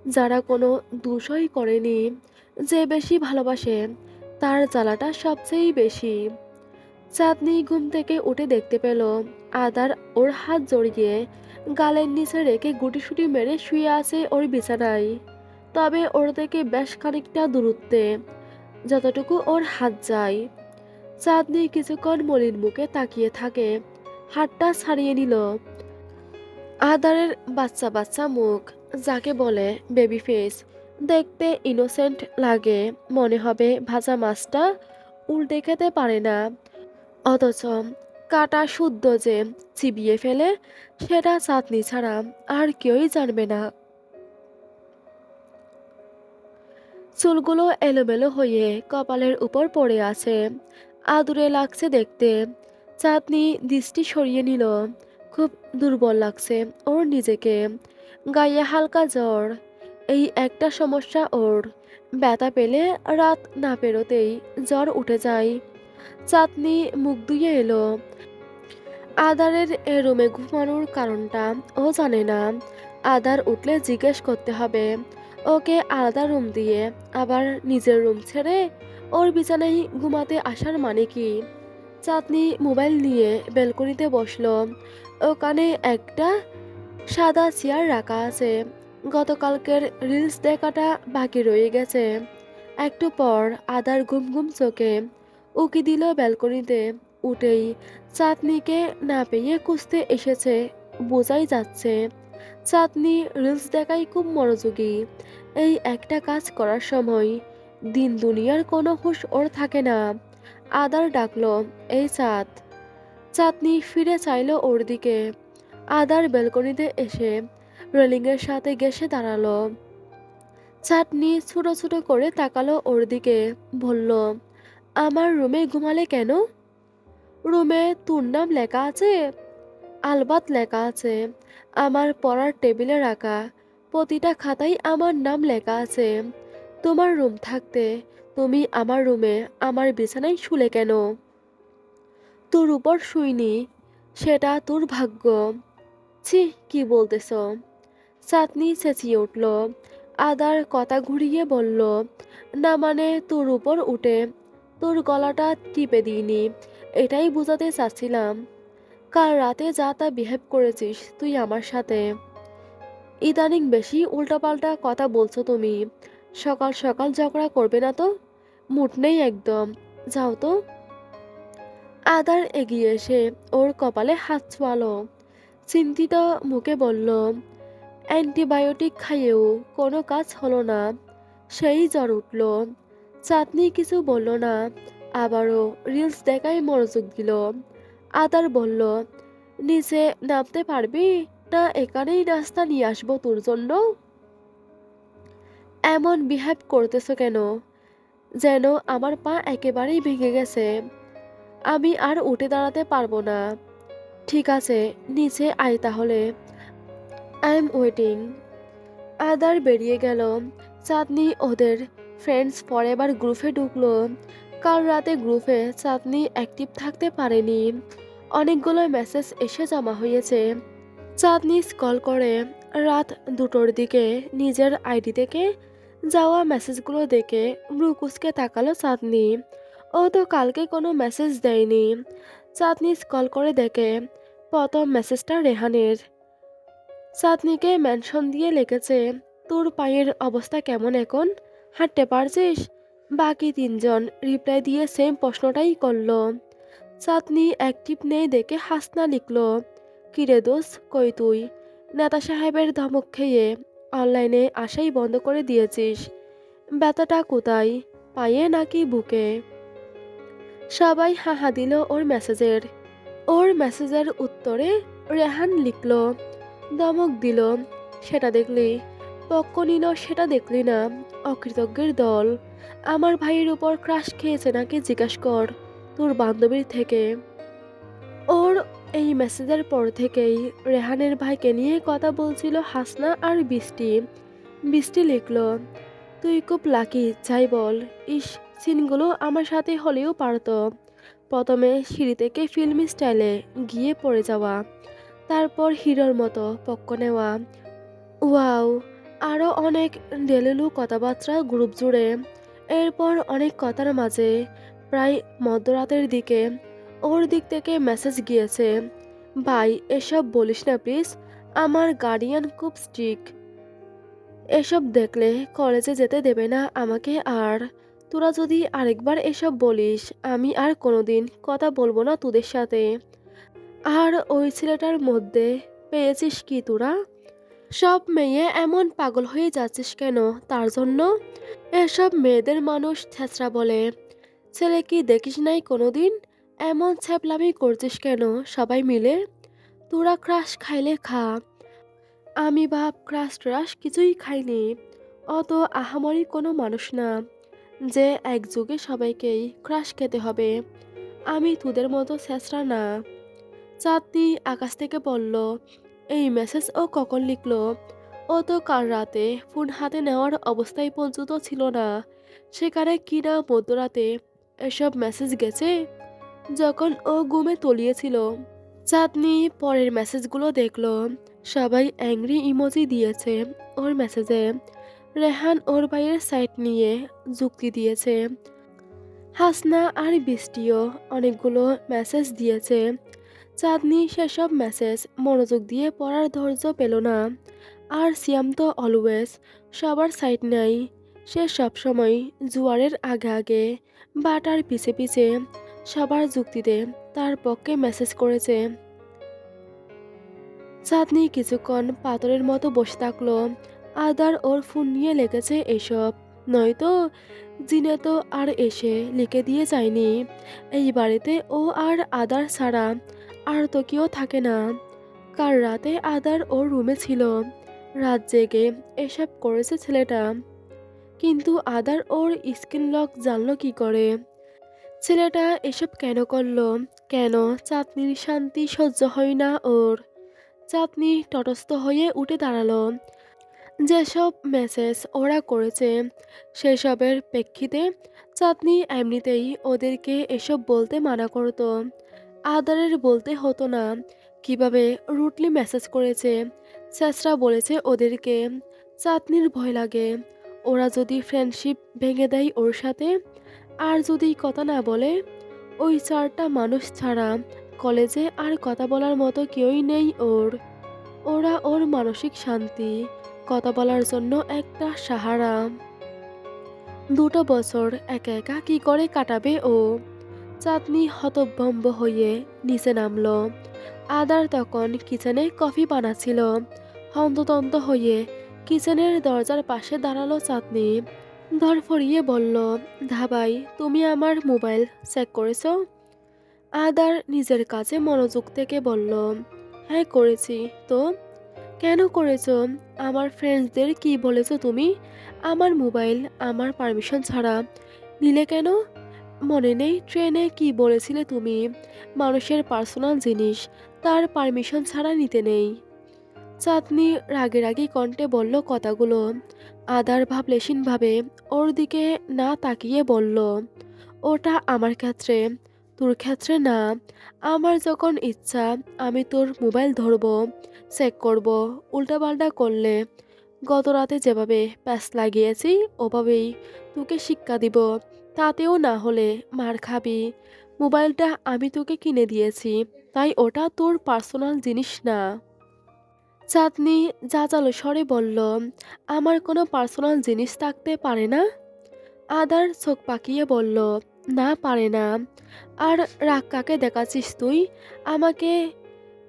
[SPEAKER 1] যারা কোনো দোষই করেনি। যে বেশি ভালোবাসে তার জ্বালাটা সবচেয়ে বেশি। চাঁদনি ঘুম থেকে উঠে দেখতে পেল আদার ওর হাত জড়িয়ে গালের নিচে রেখে গুটিসুটি মেরে শুয়ে আছে ওর বিছানায়। তবে ওর থেকে বেশ খানিকটা দূরত্বে, যতটুকু ওর হাত যায়। চাঁদনি কিছুক্ষণ মলিন মুখে তাকিয়ে থাকে, হাতটা ছাড়িয়ে নিল। আদারের বাচ্চা বাচ্চা মুখ, যাকে বলে বেবি ফেস, দেখতে ইনোসেন্ট লাগে, মনে হবে ভাজা মাছটা উল্টে খেতে পারে না। অথচ কাটা শুদ্ধ যে চিবিয়ে ফেলে, সেটা চাটনি ছাড়া আর কেউই জানবে না। চুলগুলো এলোমেলো হয়ে কপালের উপর পড়ে আছে, আদুরে লাগছে দেখতে। চাঁদনি দৃষ্টি সরিয়ে নিল। খুব দুর্বল লাগছে ওর নিজেকে, গায়ে হালকা জ্বর। এই একটা সমস্যা ওর, ব্যথা পেলে রাত না পেরোতেই জ্বর উঠে যায়। চাঁদনি মুখ ধুয়ে এলো। আদারের এ রুমে ঘুমানোর কারণটা ও জানে না। আদার উঠলে জিজ্ঞেস করতে হবে। ওকে আলাদা রুম দিয়ে আবার নিজের রুম ছেড়ে ওর বিছানায় ঘুমাতে আসার মানে কি? চাঁদনি মোবাইল নিয়ে ব্যালকনিতে বসলো। ওখানে একটা সাদা চেয়ার রাখা আছে। গতকালকের রিলস দেখাটা বাকি রয়ে গেছে। একটু পর আদার ঘুম ঘুম চোখে উকি দিল ব্যালকনিতে। উঠেই চাঁদনিকে না পেয়ে খুঁজতে এসেছে, বোঝাই যাচ্ছে। চাঁদনি রিলস দেখায় খুব মনোযোগী। এই একটা কাজ করার সময় দিন দুনিয়ার কোনো হুঁশ ওর থাকে না। আদার ডাকলো, এই চাঁদ। চাঁদনি ফিরে চাইলো ওর দিকে। আদার ব্যালকনিতে এসে রেলিংয়ের সাথে ঘেঁষে দাঁড়ালো। চাঁদনি ছোট ছোট করে তাকালো ওর দিকে। বলল, আমার রুমে ঘুমালে কেন? রুমে তোর নাম লেখা আছে? আলবাত লেখা আছে। আমার পড়ার টেবিলে রাখা প্রতিটা খাতায় আমার নাম লেখা আছে। তোমার রুম থাকতে তুমি আমার রুমে আমার বিছানায় শুলে কেন? তোর উপর শুইনি, সেটা তোর ভাগ্য। ছি, কি বলতেছ? চাঁদনি চেঁচিয়ে উঠল। আদার কথা ঘুরিয়ে বলল, না মানে তোর উপর উঠে তোর গলাটা টিপে দিইনি, এটাই বোঝাতে চাচ্ছিলাম। কাল রাতে যা তা বিহেভ করেছিস তুই আমার সাথে। ইদানিং বেশি উল্টাপাল্টা কথা বলছো তুমি। সকাল সকাল ঝগড়া করবে না তো? মুড নেই একদম, যাও তো। আদার এগিয়ে এসে ওর কপালে হাত ছোঁয়ালো। চিন্তিত মুখে বলল, অ্যান্টিবায়োটিক খাইয়েও কোনো কাজ হলো না, সেই জ্বর উঠল। চাঁদনি কিছু বলল না, আবারও রিলস দেখায় মনোযোগ দিল। আদার বলল, নিচে নামতে পারবি, না এখানেই নাস্তা নিয়ে আসবো তোর জন্য? এমন বিহেভ করতেছো কেন? যেন আমার পা একেবারেই ভেঙে গেছে, আমি আর উঠে দাঁড়াতে পারবো না। ঠিক আছে, নিচে আয় তাহলে, আই এম ওয়েটিং। আদার বেরিয়ে গেল। চাঁদনি ওদের ফ্রেন্ডস ফরএভার গ্রুপে ঢুকলো। কাল রাতে গ্রুপে চাঁদনি অ্যাক্টিভ থাকতে পারেনি। অনেকগুলো মেসেজ এসে জমা হয়েছে। চাঁদনি স্ক্রল করে রাত 2টোর দিকে নিজের আইডি থেকে যাওয়া মেসেজগুলো দেখে ভ্রু কুঁচকে তাকালো চাঁদনি। ও তো কালকে কোনো মেসেজ দেয়নি। চাঁদনি স্ক্রল করে দেখে প্রথম মেসেজটা রেহানের। চাঁদনিকে মেনশন দিয়ে লিখেছে, তোর পায়ের অবস্থা কেমন এখন, হাঁটতে পারছিস? বাকি তিনজন রিপ্লাই দিয়ে সেম প্রশ্নটাই করলো। চাঁদনি অ্যাক্টিভ নেই দেখে হাসনা লিখলো, কিরে দোষ কই তুই? নেতা সাহেবের ধমক খেয়ে অনলাইনে আসাই বন্ধ করে দিয়েছিস? ব্যথাটা কোথায়, পায়ে নাকি বুকে? সবাই হাহা দিল ওর মেসেজের উত্তরে। রেহান লিখলো, ধমক দিল সেটা দেখলি, পক্ষ নিল সেটা দেখলি না, অকৃতজ্ঞের দল। আমার ভাইয়ের উপর ক্রাশ খেয়েছে নাকি জিজ্ঞাস কর তোর বান্ধবীর থেকে। ওর এই মেসেজের পর থেকেই রেহানের ভাইকে নিয়ে কথা বলছিল হাসনা আর বৃষ্টি। বৃষ্টি লিখলো, তুই খুব লাকি যাই বল। ইস, সিনগুলো আমার সাথে হলেও পারতো। প্রথমে সিঁড়ি থেকে ফিল্মি স্টাইলে গিয়ে পড়ে যাওয়া, তারপর হিরোর মতো পক্ষ নেওয়া। ওয়াও। আরও অনেক ডেলিলু কথাবার্তা গ্রুপ জুড়ে। এরপর অনেক কথার মাঝে প্রায় মধ্যরাতের দিকে ওর দিক থেকে মেসেজ গিয়েছে, ভাই এসব বলিস না প্লিজ, আমার গার্ডিয়ান খুব স্ট্রিক্ট, এসব দেখলে কলেজে যেতে দেবে না আমাকে। আর তোরা যদি আরেকবার এসব বলিস আমি আর কোনোদিন কথা বলবো না তোদের সাথে। আর ওই ছেলেটার মধ্যে পেয়েছিস কি তোরা? সব মেয়ে এমন পাগল হয়ে যাচ্ছিস কেন তার জন্য? এসব মেয়েদের মানুষ ছেঁচড়া বলে। ছেলে কি দেখিস নাই কোনোদিন? এমন ছ্যাপলামি করছিস কেন সবাই মিলে? তোরা ক্রাশ খাইলে খা, আমি বাপ ক্রাশ ট্রাশ কিছুই খাইনি। অত আহামরি কোনো মানুষ না যে একযোগে সবাইকেই ক্রাশ খেতে হবে। আমি তোদের মতো ছেঁচড়া না। চাঁদনি আকাশ থেকে বলল, এই মেসেজ ও কখন লিখলো? ও তো কাল রাতে ফোন হাতে নেওয়ার অবস্থায় পর্যন্ত ছিল না, সেখানে কিনা মধ্যরাতে এসব মেসেজ গেছে যখন ও ঘুমে তলিয়েছিল। চাঁদনি পরের মেসেজগুলো দেখলো। সবাই অ্যাংরি ইমোজি দিয়েছে ওর মেসেজে। রেহান ওর ভাইয়ের সাইড নিয়ে যুক্তি দিয়েছে, হাসনা আর বৃষ্টিও অনেকগুলো মেসেজ দিয়েছে। চাঁদনি সেসব মেসেজ মনোযোগ দিয়ে পড়ার ধৈর্য পেল না। আর সিয়াম তো অলওয়েজ সবার সাইড নেয়। সে সবসময় জুয়ারের আগে আগে বাটার পিছে পিছে সবার যুক্তিতে তার পক্ষে মেসেজ করেছে। চাঁদনি কিছুক্ষণ পাথরের মতো বসে থাকলো। আদার ওর ফোন নিয়ে লেগেছে এসব। নয়তো জিনে তো আর এসে লিখে দিয়ে যায়নি। এই বাড়িতে ও আর আদার ছাড়া আর তো কেউ থাকে না। কাল রাতে আদার ওর রুমে ছিল। রাত জেগে এসব করেছে ছেলেটা। কিন্তু আদার ওর স্ক্রিন লক জানলো কি করে? ছেলেটা এসব কেন করলো? কেন? চাঁদনির শান্তি সহ্য হয় না ওর। চাঁদনি তটস্থ হয়ে উঠে দাঁড়ালো। যেসব মেসেজ ওরা করেছে সেসবের প্রেক্ষিতে চাঁদনি এমনিতেই ওদেরকে এসব বলতে মানা করতো। আদারের বলতে হতো না কিভাবে রুটলি মেসেজ করেছে। স্যাসরা বলেছে ওদেরকে। চাঁদনির ভয় লাগে ওরা যদি ফ্রেন্ডশিপ ভেঙে দেয় ওর সাথে, আর যদি কথা না বলে। ওই চারটা মানুষ ছাড়া কলেজে আর কথা বলার মতো কেউই নেই ওর। ওরা ওর মানসিক শান্তি, কথা বলার জন্য একটা সাহারা। 2 বছর একা একা কি করে কাটাবে ও? চাঁদনি হতভম্ব হয়ে নিচে নামলো। আদার তখন কিচেনে কফি বানাচ্ছিল। হন্তদন্ত হয়ে কিচেনের দরজার পাশে দাঁড়ালো চাঁদনি। ধরফরিয়ে বলল, ধাবাই, তুমি আমার মোবাইল চেক করেছো? আদার নিজের কাছে মনোযোগ থেকে বলল, হ্যাঁ করেছি। তো কেন করেছো? আমার ফ্রেন্ডসদের কি বলেছো তুমি? আমার মোবাইল আমার পারমিশন ছাড়া নিলে কেন? মনে নেই ট্রেনে কি বলেছিলে তুমি? মানুষের পার্সোনাল জিনিস তার পারমিশন ছাড়া নিতে নেই। চাঁদনি রাগে রাগি কণ্ঠে বলল কথাগুলো। আদার ভাবলেশীনভাবে ওর দিকে না তাকিয়ে বলল, ওটা আমার ক্ষেত্রে, তোর ক্ষেত্রে না। আমার যখন ইচ্ছা আমি তোর মোবাইল ধরবো, চেক করব। উল্টাপাল্টা করলে গত রাতে যেভাবে প্যাচ লাগিয়েছি ওভাবেই তোকে শিক্ষা দিব। তাতেও না হলে মার খাবি। মোবাইলটা আমি তোকে কিনে দিয়েছি, তাই ওটা তোর পার্সোনাল জিনিস না। চাঁদনি জাজালো স্বরে বলল, আমার কোনো পার্সোনাল জিনিস থাকতে পারে না? আদার চোখ পাকিয়ে বলল, না পারে না। আর রাগ কাকে দেখাচ্ছিস তুই? আমাকে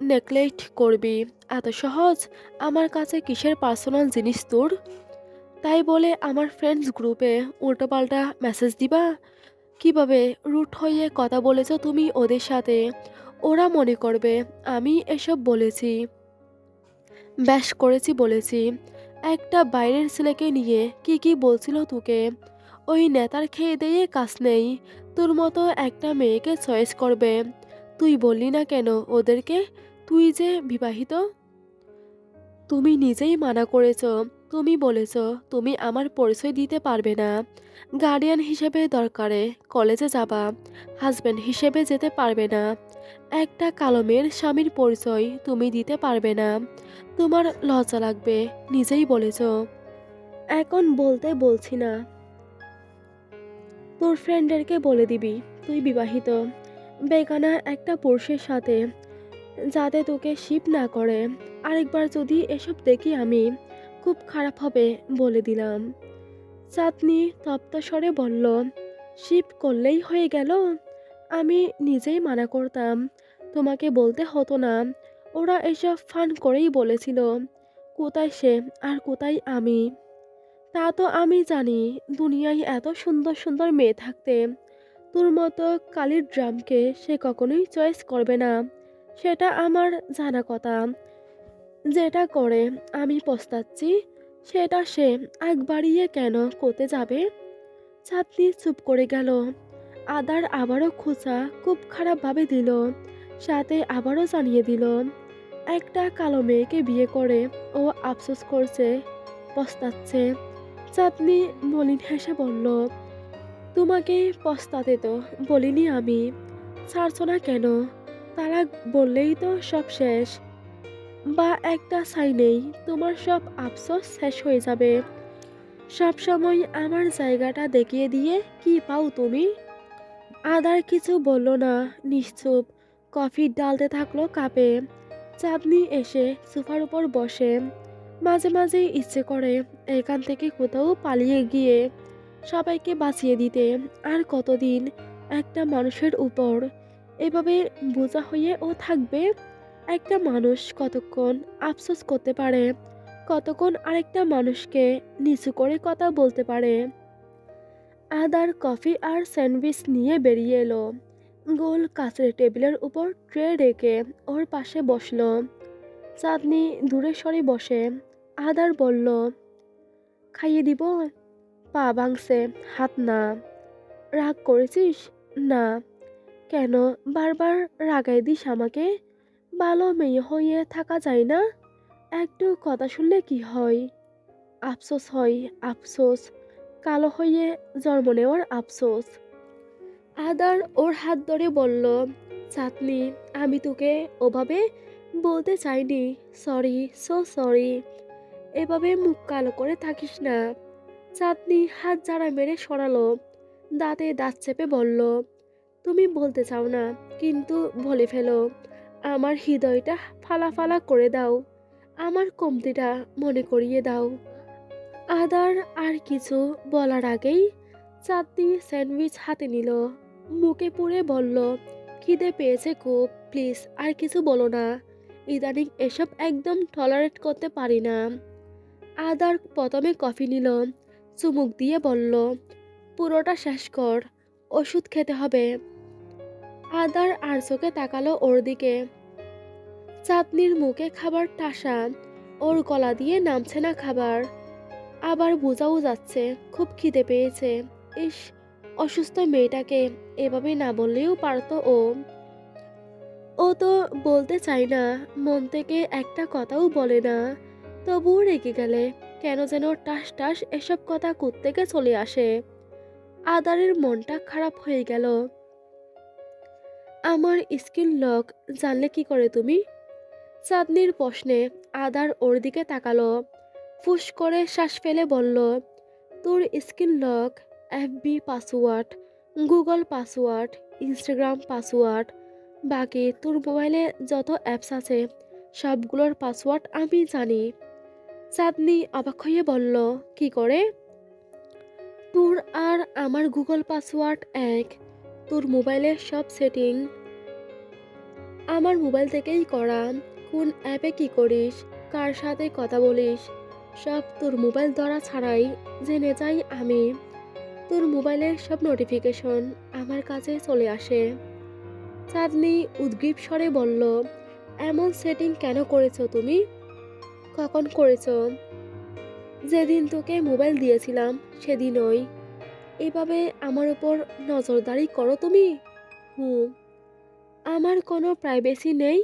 [SPEAKER 1] নেগলেক্ট করবি এত সহজ? আমার কাছে কিসের পার্সোনাল জিনিস তোর? তাই বলে আমার ফ্রেন্ডস গ্রুপে উল্টোপাল্টা মেসেজ দিবা? কিভাবে রুট হয়ে কথা বলেছো তুমি ওদের সাথে? ওরা মনে করবে আমি এসব বলেছি, ব্যাশ করেছি বলেছি। একটা বাইরের ছেলেকে নিয়ে কি কি বলছিল তোকে? ওই নেতার খেয়ে দিয়ে কাজ নেই, তোর মতো একটা মেয়েকে চয়েস করবে। তুই বললি না কেন ওদেরকে তুই যে বিবাহিত? তুমি নিজেই মানা করেছ। তুমি বলেছ তুমি আমার পরিচয় দিতে পারবে না। গার্ডিয়ান হিসেবে দরকারে কলেজে যাবা, হাজব্যান্ড হিসেবে যেতে পারবে না। একটা কালো মেয়ের স্বামীর পরিচয় তুমি দিতে পারবে না। তোমার লজ্জা লাগবে, নিজেই বলেছ। এখন বলতে বলছি না, তোর ফ্রেন্ডদেরকে বলে দিবি তুই বিবাহিত, বেগানা একটা পুরুষের সাথে, যাতে তোকে শিপ না করে। আরেকবার যদি এসব দেখি আমি, খুব খারাপ হবে বলে দিলাম। চাঁদনি তপ্ত স্বরে বলল, শিপ করলেই হয়ে গেল? আমি নিজেই মানা করতাম, তোমাকে বলতে হতো না। ওরা এসব ফান করেই বলেছিল। কোথায় সে আর কোথায় আমি? তা তো আমি জানি। দুনিয়ায় এত সুন্দর সুন্দর মেয়ে থাকতে তোর মতো কালির ড্রামকে সে কখনোই চয়েস করবে না। সেটা আমার জানা কথা। যেটা করে আমি পস্তাচ্ছি সেটা সে আগ বাড়িয়ে কেন করতে যাবে? চাঁদনি চুপ করে গেল। আদার আবারও খোঁচা খুব খারাপভাবে দিল। সাথে আবারও জানিয়ে দিল, একটা কালো মেয়েকে বিয়ে করে ও আফসোস করছে, পস্তাচ্ছে। চাঁদনি মলিন হেসে বলল, তোমাকে পস্তাতে তো বলিনি আমি। ছাড়ছো না কেন? তালাক বললেই তো সব শেষ। বা একটা সাইনেই তোমার সব আফসোস শেষ হয়ে যাবে। সব সময় আমার জায়গাটা দেখিয়ে দিয়ে কি পাও তুমি? আদার কিছু বলল না, নিশ্চুপ। কফি ডালতে থাকলো কাপে। চাঁদনি এসে সোফার উপর বসে। মাঝে মাঝে ইচ্ছে করে এখান থেকে কোথাও পালিয়ে গিয়ে সবাইকে বাঁচিয়ে দিতে। আর কতদিন একটা মানুষের উপর এভাবে বোঝা হয়ে ও থাকবে? একটা মানুষ কতক্ষণ আফসোস করতে পারে, কতক্ষণ আরেকটা মানুষকে নিচু করে কথা বলতে পারে। আদার কফি আর স্যান্ডউইচ নিয়ে বেরিয়ে এলো। গোল কাচের টেবিলের উপর ট্রে রেখে ওর পাশে বসলো। চাঁদনি দূরে সরে বসে। আদার বলল, খাইয়ে দিব? পা ভাঙছে, হাত না। রাগ করেছিস? না। কেন বারবার রাগাই দিস আমাকে? ভালো মেয়ে হয়ে থাকা যায় না? একটু কথা শুনলে কি হয়? আফসোস হয়, আফসোস। কালো হয়ে জন্ম নেওয়ার আফসোস। আদার ওর হাত ধরে বলল, চাঁদনি, আমি তোকে ওভাবে বলতে চাইনি। Sorry, so sorry. এভাবে মুখ কালো করে থাকিস না। চাঁদনি হাত জাড়া মেরে সরালো। দাঁতে দাঁত চেপে বলল, তুমি বলতে চাও না, কিন্তু বলে ফেলো। আমার হৃদয়টা ফালা ফালা করে দাও। আমার কমতিটা মনে করিয়ে দাও। আদার আর কিছু বলার আগেই চাঁদনি স্যান্ডউইচ হাতে নিল। মুখে পুড়ে বলল, খিদে পেয়েছে খুব, প্লিজ আর কিছু বলো না। ইদানিং এসব একদম টলারেট করতে পারি না। আদার প্রথমে কফি নিল, চুমুক দিয়ে বলল, পুরোটা শেষ কর, ওষুধ খেতে হবে। আদার আর চোখে তাকালো ওর দিকে। চাঁদনির মুখে খাবার ঠাসা, ওর গলা দিয়ে নামছে না খাবার। আবার বোঝাও যাচ্ছে খুব খিদে পেয়েছে। ইস, অসুস্থ মেয়েটাকে এভাবে না বললেও পারতো ও। ও তো বলতে চায় না, মন থেকে একটা কথাও বলে না। তবুও রেগে গেলে কেন যেন টাস টাস এসব কথা কোত্থেকে চলে আসে। আদারের মনটা খারাপ হয়ে গেল। আমার স্কিন লক জানলে কি করে তুমি? চাঁদনির প্রশ্নে আদার ওর দিকে তাকালো। ফুস করে শ্বাস ফেলে বলল, তোর screen lock, FB password, Google password, Instagram password, বাকি তোর মোবাইলে যত অ্যাপস আছে সবগুলোর পাসওয়ার্ড আমি জানি। চাঁদনি অবাক হয়ে বলল, কি করে? তোর আর আমার গুগল পাসওয়ার্ড এক। তোর মোবাইলের সব সেটিং আমার মোবাইল থেকেই করা। কোন অ্যাপে কি করিস, কার সাথে কথা বলিস, সব তোর মোবাইল ধরা ছাড়াই জেনে যাই আমি। তোর মোবাইলের সব নোটিফিকেশন আমার কাছে চলে আসে। চাঁদনি উদ্গ্রীব স্বরে বলল, এমন সেটিং কেন করেছো তুমি? কখন করেছো? যেদিন তোকে মোবাইল দিয়েছিলাম সেদিনই। এভাবে আমার উপর নজরদারি করো তুমি? হুম। আমার কোনো প্রাইভেসি নেই?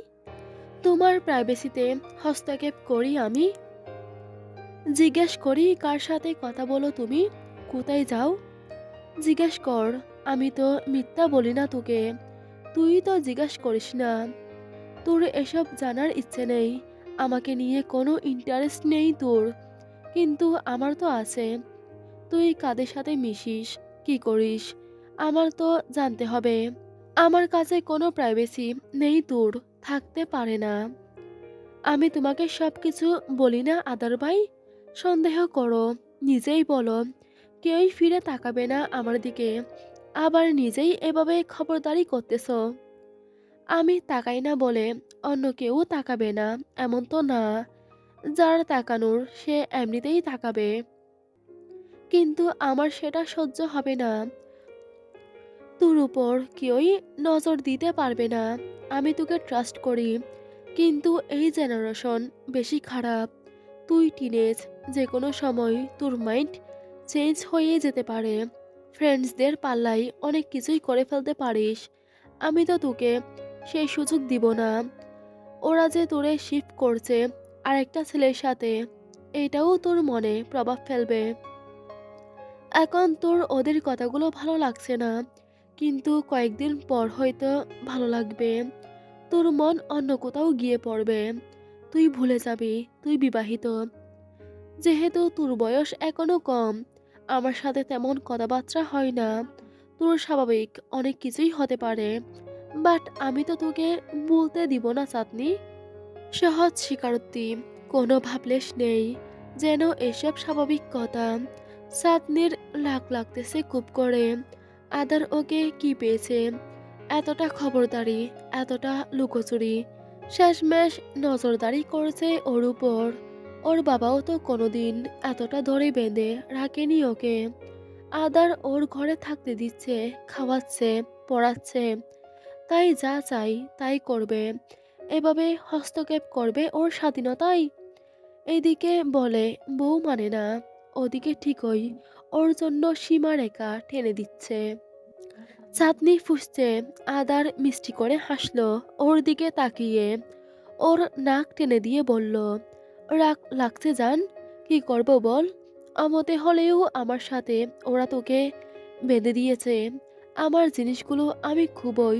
[SPEAKER 1] তোমার প্রাইভেসিতে হস্তক্ষেপ করি আমি? জিজ্ঞেস করি কার সাথে কথা বলো তুমি, কোথায় যাও? জিজ্ঞেস কর। আমি তো মিথ্যা বলি না তোকে। তুই তো জিজ্ঞেস করিস না। তোর এসব জানার ইচ্ছে নেই। আমাকে নিয়ে কোনো ইন্টারেস্ট নেই তোর। কিন্তু আমার তো আছে। তুই কাদের সাথে মিশিস, কি করিস, আমার তো জানতে হবে। আমার কাছে কোনো প্রাইভেসি নেই তোর, থাকতে পারে না। আমি তোমাকে সবকিছু বলি না আদার ভাই? সন্দেহ করো, নিজেই বলো। কেউই ফিরে তাকাবে না আমার দিকে, আবার নিজেই এভাবে খবরদারি করতেছ। আমি তাকাই না বলে অন্য কেউ তাকাবে না এমন তো না। যার তাকানোর সে এমনিতেই তাকাবে। কিন্তু আমার সেটা সহ্য হবে না। তোর উপর কেউই নজর দিতে পারবে না। আমি তোকে ট্রাস্ট করি, কিন্তু এই জেনারেশন বেশি খারাপ। তুই টিনেজ, যে কোনো সময় তোর মাইন্ড চেঞ্জ হয়ে যেতে পারে। ফ্রেন্ডসদের পাল্লাই অনেক কিছুই করে ফেলতে পারিস। আমি তো তোকে সেই সুযোগ দিব না। ওরা যে তোরে শিফট করছে আরেকটা ছেলের সাথে, এটাও তোর মনে প্রভাব ফেলবে। এখন তোর ওদের কথাগুলো ভালো লাগছে না, কিন্তু কয়েকদিন পর হয়তো ভালো লাগবে। তোর মন অন্য কোথাও গিয়ে পড়বে। তুই ভুলে যাবি তুই বিবাহিত। যেহেতু তোর বয়স এখনো কম, আমার সাথে তেমন কথাবার্তা হয় না। তোর স্বাভাবিক অনেক কিছুই হতে পারে, বাট আমি তো তোকে বলতে দিব না চাঁদনি। সহজ স্বীকারোক্তি, কোনো ভাবলেশ নেই, যেন এসব স্বাভাবিক কথা। চাঁদনির লাগ লাগতেছে খুব করে। আদার ওকে কি পেয়েছে, এতটা খবরদারি, এতটা লুকোচুরি, শেষমেশ নজরদারি করেছে ওর উপর। ওর বাবাও তো কোনোদিন এতটা ধরে বেঁধে রাখেনি ওকে। আদার ওর ঘরে থাকতে দিচ্ছে, খাওয়াচ্ছে, পড়াচ্ছে, তাই যা চাই তাই করবে। এভাবে হস্তক্ষেপ করবে ওর স্বাধীনতায়। এইদিকে বলে বউ মানে না, ওদিকে ঠিকই ওর জন্য সীমারেখা টেনে দিচ্ছে। চাঁদনি ফুঁসছে, আদার মিষ্টি করে হাসলো ওর দিকে তাকিয়ে। ওর নাক টেনে দিয়ে বলল, রাগ লাগছে জান, কি করব বল। আমতে হলেও আমার সাথে ওরা তোকে বেঁধে দিয়েছে। আমার জিনিসগুলো আমি খুবই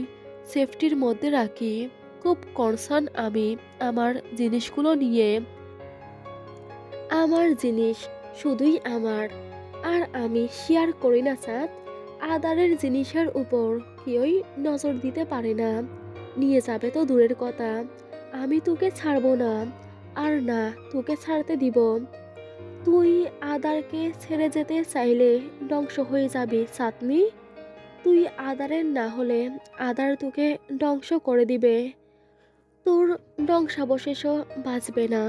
[SPEAKER 1] সেফটির মধ্যে রাখি, খুব কনসার্ন আমি আমার জিনিসগুলো নিয়ে। আমার জিনিস শুধুই আমার, আর আমি শেয়ার করি না চাঁদ। আদারের জিনিসের উপর কেউই নজর দিতে পারে না, নিয়ে যাবে তো দূরের কথা, আমি তোকে ছাড়বো না, আর না তোকে ছাড়তে দিব। তুই আদারকে ছেড়ে যেতে চাইলে ধ্বংস হয়ে যাবি চাঁদনি। তুই আদারের না হলে আদার তোকে ধ্বংস করে দিবে, তোর ধ্বংসাবশেষও বাঁচবে না।